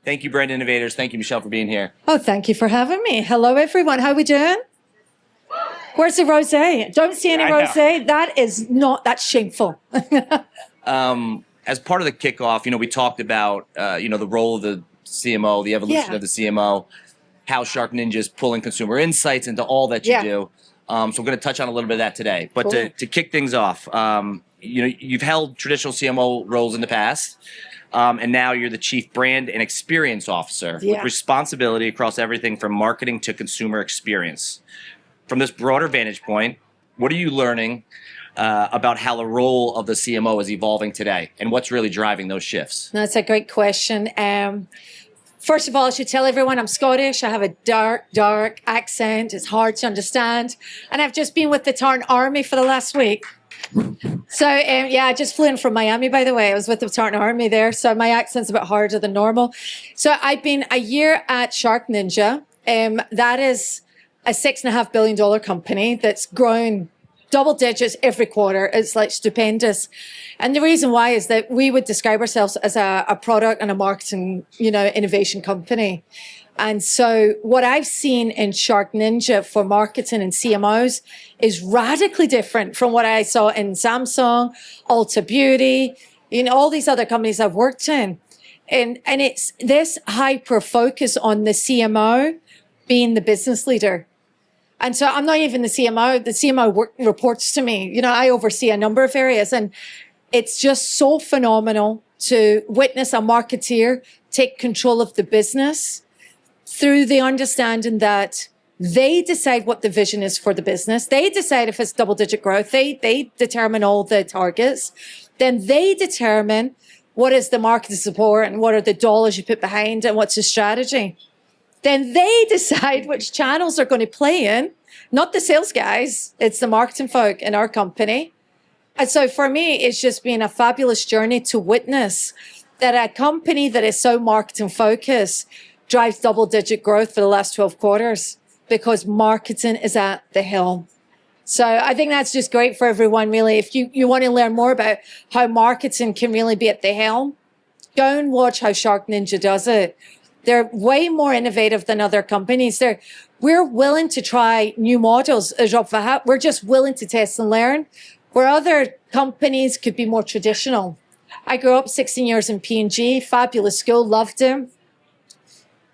Thank you, brand innovators. Thank you, Michelle, for being here. Oh, thank you for having me. Hello, everyone. How we doing? Where's the rosé? Don't see any rosé. That's shameful. As part of the kickoff, we talked about, the role of the CMO, the evolution of the CMO, how SharkNinja is pulling consumer insights into all that you do. So we're going to touch on a little bit of that today. But to kick things off, you've held traditional CMO roles in the past, and now you're the Chief Brand and Experience Officer with responsibility across everything from marketing to consumer experience. From this broader vantage point, what are you learning about how the role of the CMO is evolving today, and what's really driving those shifts? That's a great question. First of all, I should tell everyone I'm Scottish. I have a dark accent. It's hard to understand. And I've just been with the Tartan Army for the last week. So, I just flew in from Miami, by the way. I was with the Tartan Army there, so my accent's a bit harder than normal. So I've been a year at SharkNinja. That is a $6.5 billion company that's grown double digits every quarter. It's like stupendous. And the reason why is that we would describe ourselves as a product and a marketing, innovation company. And so what I've seen in SharkNinja for marketing and CMOs is radically different from what I saw in Samsung, Ulta Beauty, all these other companies I've worked in. And it's this hyper focus on the CMO being the business leader. And so I'm not even the CMO. The CMO reports to me. I oversee a number of areas, and it's just so phenomenal to witness a marketeer take control of the business through the understanding that they decide what the vision is for the business. They decide if it's double-digit growth. They determine all the targets. Then they determine what is the marketing support and what are the dollars you put behind and what's the strategy. Then they decide which channels they're going to play in, not the sales guys. It's the marketing folk in our company. And so for me, it's just been a fabulous journey to witness that a company that is so marketing focused drives double-digit growth for the last 12 quarters because marketing is at the helm. So I think that's just great for everyone, really. If you want to learn more about how marketing can really be at the helm, go and watch how SharkNinja does it. They're way more innovative than other companies. We're willing to try new models. We're just willing to test and learn, where other companies could be more traditional. I grew up 16 years in P&G, fabulous school, loved them.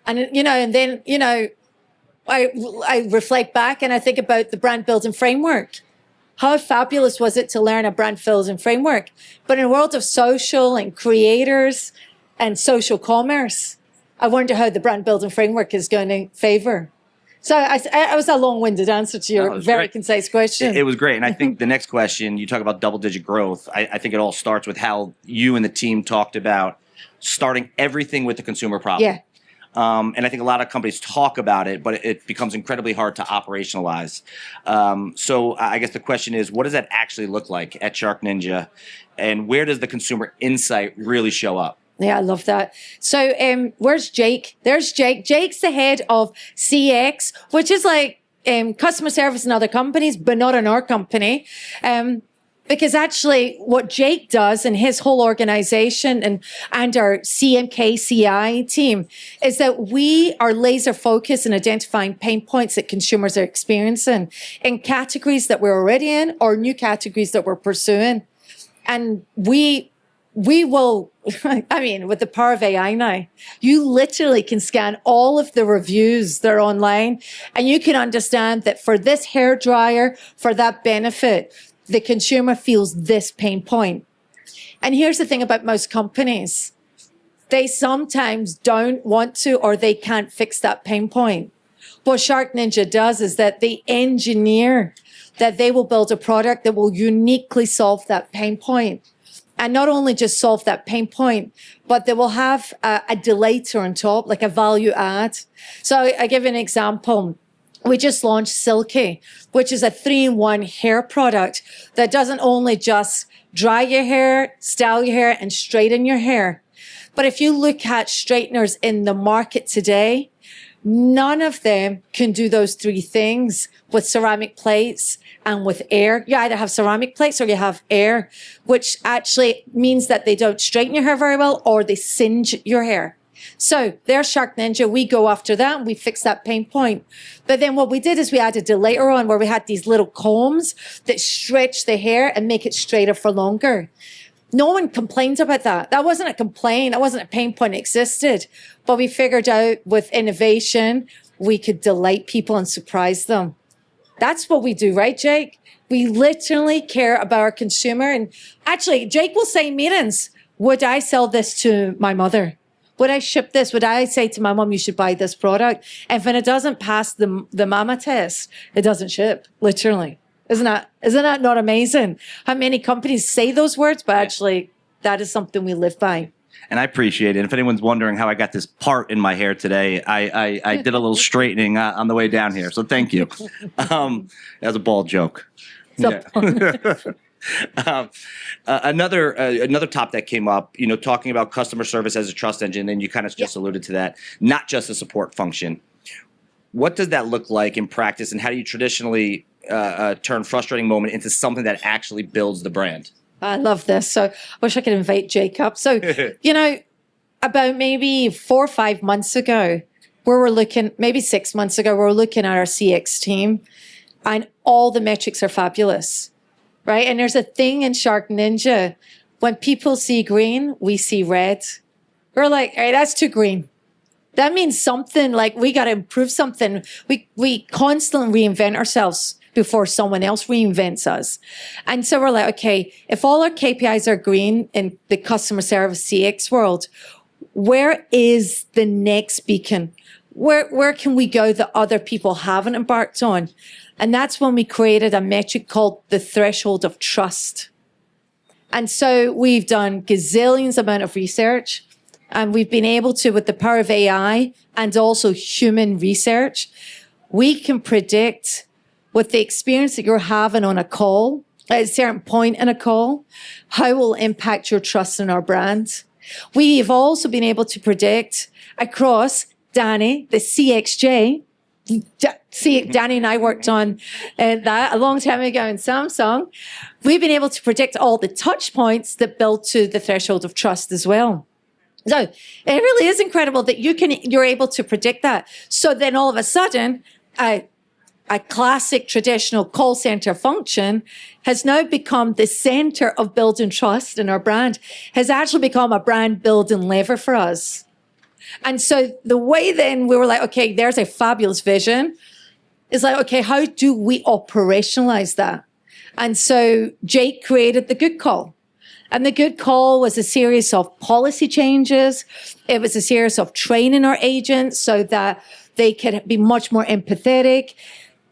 And, I reflect back and I think about the brand building framework. How fabulous was it to learn a brand building framework? But in a world of social and creators and social commerce, I wonder how the brand building framework is going to favor. So I was a long-winded answer to your very concise question. It was great. And I think the next question, you talk about double-digit growth. I think it all starts with how you and the team talked about starting everything with the consumer problem. Yeah. And I think a lot of companies talk about it, but it becomes incredibly hard to operationalize. So I guess the question is, what does that actually look like at SharkNinja? And where does the consumer insight really show up? Yeah, I love that. So where's Jake? There's Jake. Jake's the head of CX, which is like customer service in other companies, but not in our company. Because actually what Jake does and his whole organization and our CMKCI team is that we are laser focused in identifying pain points that consumers are experiencing in categories that we're already in or new categories that we're pursuing. And we will, with the power of AI now, you literally can scan all of the reviews that are online and you can understand that for this hairdryer, for that benefit, the consumer feels this pain point. And here's the thing about most companies. They sometimes don't want to or they can't fix that pain point. What SharkNinja does is that they engineer that they will build a product that will uniquely solve that pain point. And not only just solve that pain point, but they will have a delighter on top, like a value add. So I give you an example. We just launched Silky, which is a 3-in-1 hair product that doesn't only just dry your hair, style your hair, and straighten your hair. But if you look at straighteners in the market today, none of them can do those three things with ceramic plates and with air. You either have ceramic plates or you have air, which actually means that they don't straighten your hair very well or they singe your hair. So there's SharkNinja. We go after that and we fix that pain point. But then what we did is we added it later on where we had these little combs that stretch the hair and make it straighter for longer. No one complained about that. That wasn't a complaint. That wasn't a pain point. It existed. But we figured out with innovation, we could delight people and surprise them. That's what we do, right, Jake? We literally care about our consumer. And actually, Jake will say in meetings, would I sell this to my mother? Would I ship this? Would I say to my mom, you should buy this product? And when it doesn't pass the mama test, it doesn't ship, literally. Isn't that not amazing? How many companies say those words, but actually that is something we live by. And I appreciate it. And if anyone's wondering how I got this part in my hair today, I did a little straightening on the way down here. So thank you. That was a bald joke. Yeah. Another top that came up, talking about customer service as a trust engine, and you kind of just alluded to that, not just a support function. What does that look like in practice, and how do you traditionally turn frustrating moment into something that actually builds the brand? I love this. So I wish I could invite Jake up. So, about maybe 4 or 5 months ago, maybe 6 months ago, we were looking at our CX team, and all the metrics are fabulous. Right? And there's a thing in SharkNinja. When people see green, we see red. We're like, hey, that's too green. That means something, like we got to improve something. We constantly reinvent ourselves before someone else reinvents us. And so we're like, okay, if all our KPIs are green in the customer service CX world, where is the next beacon? Where can we go that other people haven't embarked on? And that's when we created a metric called the threshold of trust. And so we've done gazillions amount of research, and we've been able to, with the power of AI and also human research, we can predict with the experience that you're having on a call, at a certain point in a call, how it will impact your trust in our brand. We've also been able to predict across Danny, the CXJ. Danny and I worked on that a long time ago in Samsung. We've been able to predict all the touch points that build to the threshold of trust as well. So it really is incredible that you're able to predict that. So then all of a sudden, a classic traditional call center function has now become the center of building trust in our brand, has actually become a brand building lever for us. And so the way then we were like, okay, there's a fabulous vision. It's like, okay, how do we operationalize that? And so Jake created the Good Call. And the Good Call was a series of policy changes. It was a series of training our agents so that they could be much more empathetic.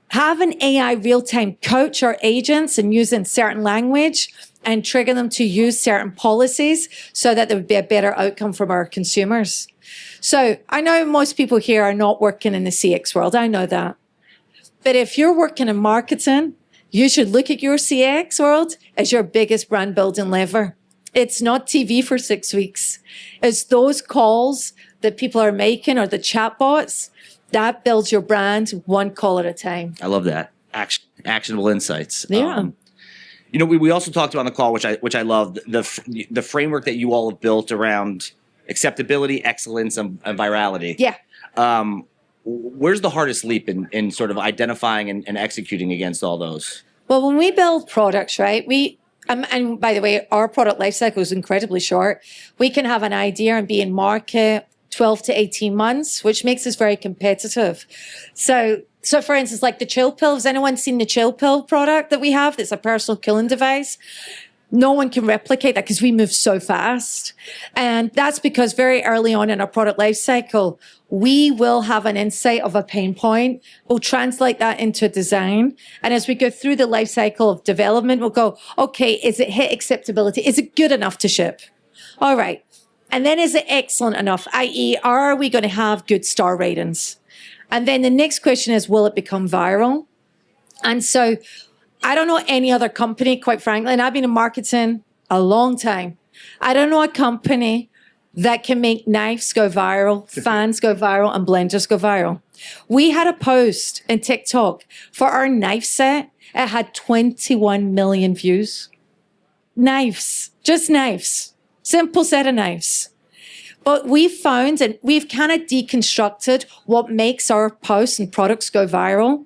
Have an AI real-time coach our agents and using certain language and trigger them to use certain policies so that there would be a better outcome from our consumers. So I know most people here are not working in the CX world. I know that. But if you're working in marketing, you should look at your CX world as your biggest brand building lever. It's not TV for 6 weeks. It's those calls that people are making or the chatbots that builds your brand one call at a time. I love that. Actionable insights. Yeah. We also talked about on the call, which I loved, the framework that you all have built around acceptability, excellence, and virality. Yeah. Where's the hardest leap in sort of identifying and executing against all those? Well, when we build products, right, and by the way, our product lifecycle is incredibly short. We can have an idea and be in market 12 to 18 months, which makes us very competitive. So for instance, like the chill pill, has anyone seen the chill pill product that we have? That's a personal cooling device. No one can replicate that because we move so fast. And that's because very early on in our product life cycle, we will have an insight of a pain point. We'll translate that into a design. And as we go through the life cycle of development, we'll go, okay, is it hit acceptability? Is it good enough to ship? All right. And then is it excellent enough? i.e., are we going to have good star ratings? And then the next question is, will it become viral? And so I don't know any other company, quite frankly, and I've been in marketing a long time. I don't know a company that can make knives go viral, fans go viral, and blenders go viral. We had a post in TikTok for our knife set. It had 21 million views. Knives, just knives. Simple set of knives. But we've found, and we've kind of deconstructed what makes our posts and products go viral.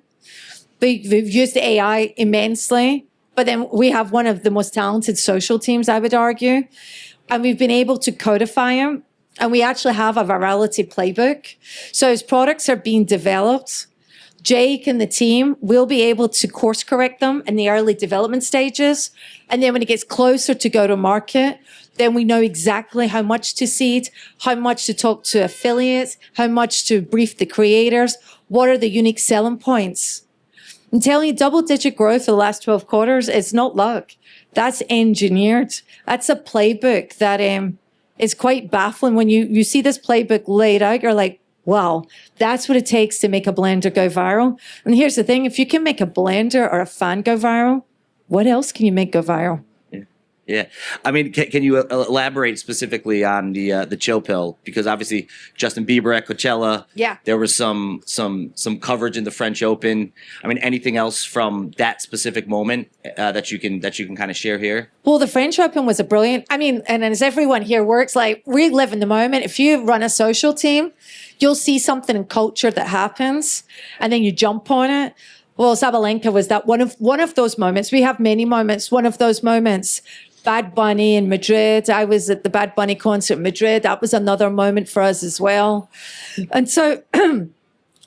We've used AI immensely, but then we have one of the most talented social teams, I would argue. And we've been able to codify them. And we actually have a virality playbook. So as products are being developed, Jake and the team will be able to course correct them in the early development stages. And then when it gets closer to go to market, then we know exactly how much to seed, how much to talk to affiliates, how much to brief the creators, what are the unique selling points. I'm telling you, double-digit growth for the last 12 quarters, it's not luck. That's engineered. That's a playbook that is quite baffling. When you see this playbook laid out, you're like, wow, that's what it takes to make a blender go viral. And here's the thing, if you can make a blender or a fan go viral, what else can you make go viral? Yeah. I mean, can you elaborate specifically on the chill pill? Because obviously Justin Bieber at Coachella. Yeah. There was some coverage in the French Open. I mean, anything else from that specific moment that you can kind of share here? Well, the French Open was a brilliant. I mean, and as everyone here works, like we live in the moment. If you run a social team, you'll see something in culture that happens, and then you jump on it. Well, Sabalenka was that one of those moments. We have many moments. One of those moments. Bad Bunny in Madrid. I was at the Bad Bunny concert in Madrid. That was another moment for us as well. And so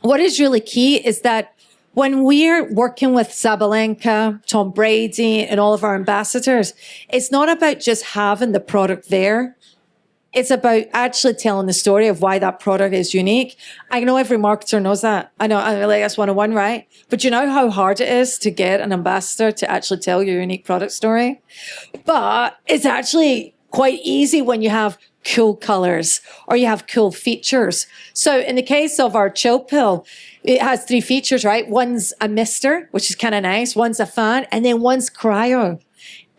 what is really key is that when we're working with Sabalenka, Tom Brady, and all of our ambassadors, it's not about just having the product there. It's about actually telling the story of why that product is unique. I know every marketer knows that. I know that's 101, right? But you know how hard it is to get an ambassador to actually tell your unique product story? But it's actually quite easy when you have cool colors or you have cool features. So in the case of our chill pill, it has 3 features, right? One's a mister, which is kind of nice. One's a fan, and then one's cryo.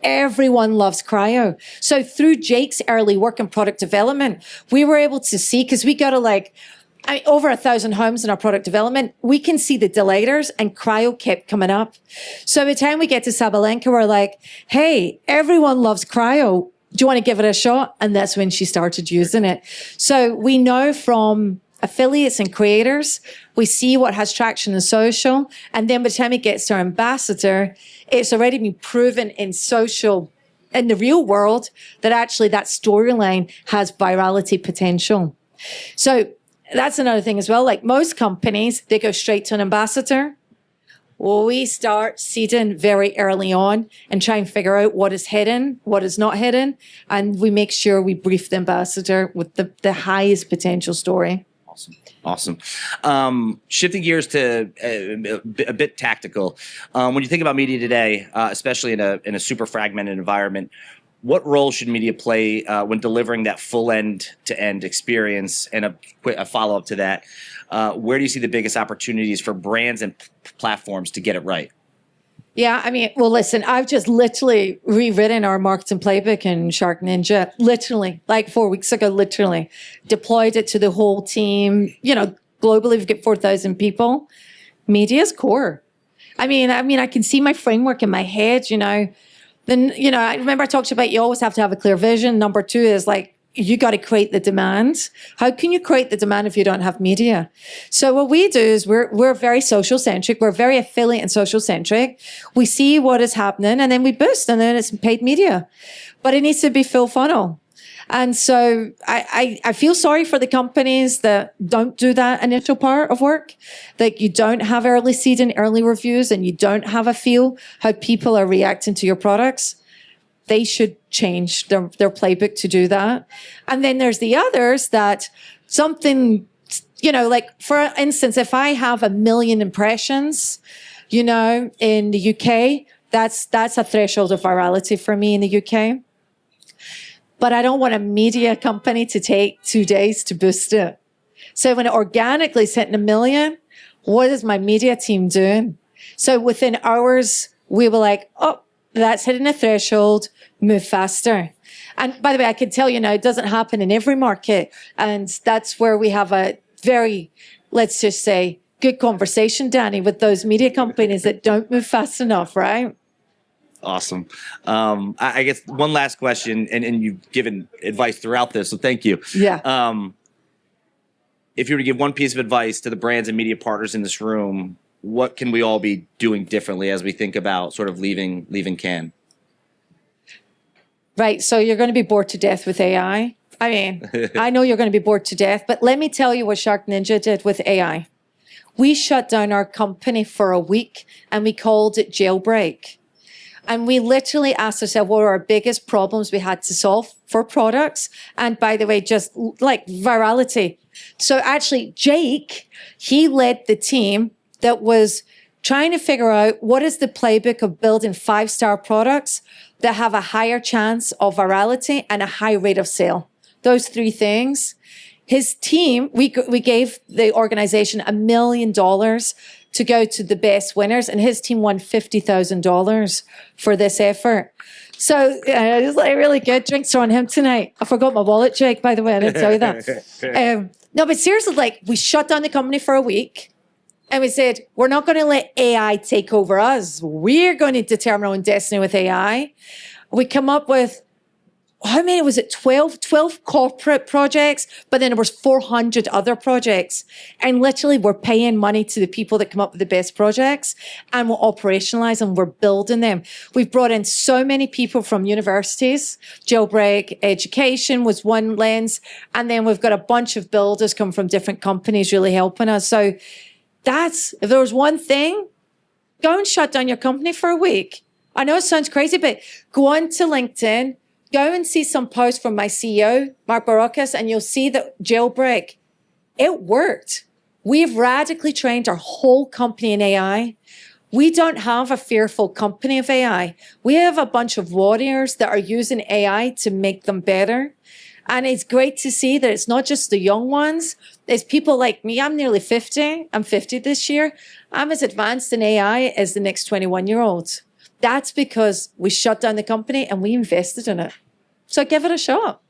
Everyone loves cryo. So through Jake's early work in product development, we were able to see, because we go to over 1,000 homes in our product development, we can see the delighters, and cryo kept coming up. So by the time we get to Sabalenka, we're like, hey, everyone loves cryo. Do you want to give it a shot? And that's when she started using it. So we know from affiliates and creators, we see what has traction in social. And then by the time it gets to our ambassador, it's already been proven in social, in the real world, that actually that storyline has virality potential. So that's another thing as well. Like most companies, they go straight to an ambassador. Well, we start seeding very early on and try and figure out what is hidden, what is not hidden. And we make sure we brief the ambassador with the highest potential story. Awesome. Shifting gears to a bit tactical. When you think about media today, especially in a super fragmented environment, what role should media play when delivering that full end-to-end experience? And a follow-up to that, where do you see the biggest opportunities for brands and platforms to get it right? Yeah, I mean, well, listen, I've just literally rewritten our marketing playbook in SharkNinja, literally, like 4 weeks ago, literally deployed it to the whole team. You know, globally, we've got 4,000 people. Media is core. I mean, I can see my framework in my head, you know. Then, you know, I remember I talked about you always have to have a clear vision. Number 2 is like, you got to create the demand. How can you create the demand if you don't have media? So what we do is we're very social centric. We're very affiliate and social centric. We see what is happening and then we boost, and then it's paid media, but it needs to be full funnel. And so I feel sorry for the companies that don't do that initial part of work, that you don't have early seed and early reviews, and you don't have a feel how people are reacting to your products. They should change their playbook to do that. And then there's the others that something, you know, like for instance, if I have 1 million impressions, you know, in the UK, that's a threshold of virality for me in the UK. But I don't want a media company to take 2 days to boost it. So when it organically is hitting 1 million, what is my media team doing? So within hours, we were like, oh, that's hitting a threshold, move faster. And by the way, I can tell you now, it doesn't happen in every market. And that's where we have a very, let's just say, good conversation, Danny, with those media companies that don't move fast enough, right? Awesome. I guess one last question, and you've given advice throughout this, so thank you. Yeah. If you were to give one piece of advice to the brands and media partners in this room, what can we all be doing differently as we think about sort of leaving Cannes? Right. So you're going to be bored to death with AI. I mean, I know you're going to be bored to death, but let me tell you what SharkNinja did with AI. We shut down our company for a week and we called it jailbreak. And we literally asked ourselves what are our biggest problems we had to solve for products. And by the way, just like virality. So actually, Jake, he led the team that was trying to figure out what is the playbook of building 5-star products that have a higher chance of virality and a high rate of sale. Those 3 things. His team, we gave the organization $1 million to go to the best winners, and his team won $50,000 for this effort. So it was like really good. Drinks are on him tonight. I forgot my wallet, Jake, by the way. I didn't tell you that. No, but seriously, like we shut down the company for a week and we said, we're not going to let AI take over us. We're going to determine our own destiny with AI. We come up with, how many was it? 12 corporate projects, but then there was 400 other projects. And literally we're paying money to the people that come up with the best projects and we're operationalizing, we're building them. We've brought in so many people from universities. Jailbreak Education was one lens. And then we've got a bunch of builders come from different companies really helping us. So if there was one thing, go and shut down your company for a week. I know it sounds crazy, but go on to LinkedIn, go and see some posts from my CEO, Mark Baracus, and you'll see that jailbreak, it worked. We've radically trained our whole company in AI. We don't have a fearful company of AI. We have a bunch of warriors that are using AI to make them better. And it's great to see that it's not just the young ones. It's people like me. I'm nearly 50. I'm 50 this year. I'm as advanced in AI as the next 21-year-olds. That's because we shut down the company and we invested in it. So give it a shot.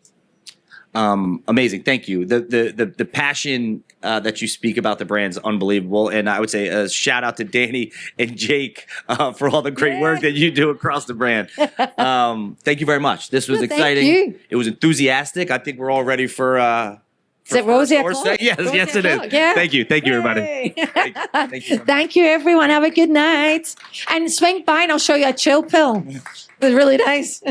Amazing. Thank you. The passion that you speak about the brand's unbelievable. And I would say a shout out to Danny and Jake for all the great work that you do across the brand. Thank you very much. This was exciting. Thank you. It was enthusiastic. I think we're all ready for is it Rosie o'clock? Yes, Rosie yes, it is. Yeah. Thank you, everybody. Thank you. Thank you, everyone. Have a good night. And swing by and I'll show you a chill pill. It was really nice.